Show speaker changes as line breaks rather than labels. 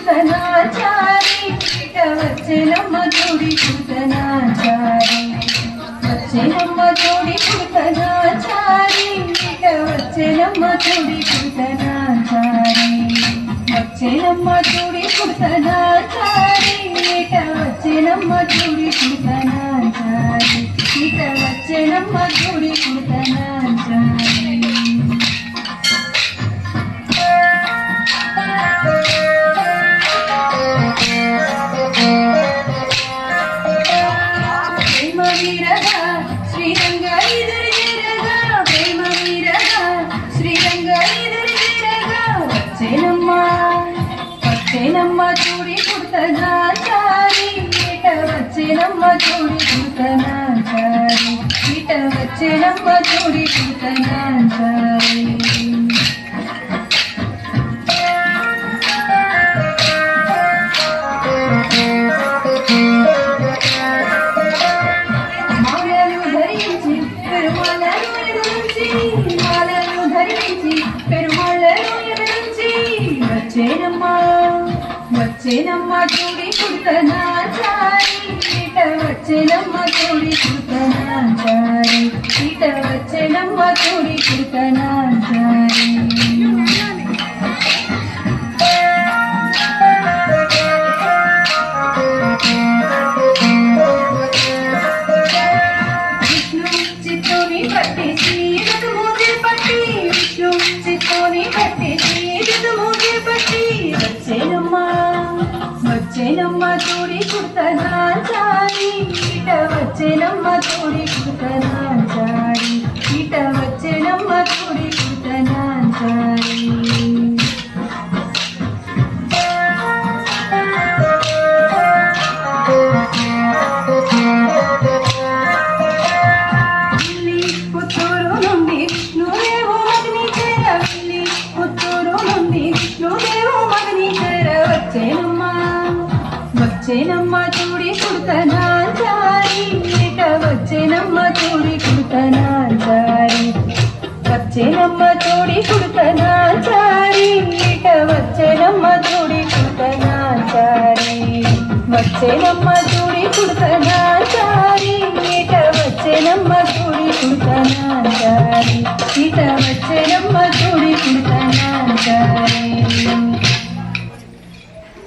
కుడతనాచారి ఇట వచ్చెనమ్మ జోడి కుడతనాచారి వచ్చెనమ్మ జోడి కుడతనాచారి ఇట వచ్చెనమ్మ జోడి కుడతనాచారి వచ్చెనమ్మ జోడి కుడతనాచారి ఇట వచ్చెనమ్మ జోడి కుడతనాచారి ఇట వచ్చెనమ్మ జోడి కుడతనాచారి శ్రీరంగ ఎదురుగా ప్రేమ వీరగా శ్రీరంగ ఎదురుగా వచ్చేనమ్మ చూడి కుడతనాచారి ఇట వచ్చేనమ్మ చూడి కుడతనాచారి ఇట వచ్చేనమ్మ చూడి కుడతనాచారి వచ్చేనమ్మ చూడి కుడతనాచారి ఇట వచ్చేనమ్మ చూడి కుడతనాచారి ఇట వచ్చేనమ్మ చూడి కుడతనాచారి విష్ణు చిత్తోని పట్టేసి రథమూజే పట్టి విష్ణు చిత్తోని పట్టేసి రథమూజే పట్టి వచ్చేనమ్మ చూడి కుడతనాచారి ఇట వచ్చేనమ్మ చూడి కుడతనాచారి ఇట వచ్చేనమ్మ చూడి కుడతనాచారి పుత్తూరు నుండి విష్ణుదేవు మగని చేర వెళ్ళి పుత్తూరు నుండి విష్ణుదేవు మగని చేర వచ్చేనమ్మ చూడి కుడతనాచారి ఇట వచ్చేనమ్మ చూడి కుడతనాచారి వచ్చేనమ్మ చూడి కుడతనాచారి ఇట వచ్చేనమ్మ చూడి కుడతనాచారి వచ్చేనమ్మ చూడి కుడతనాచారి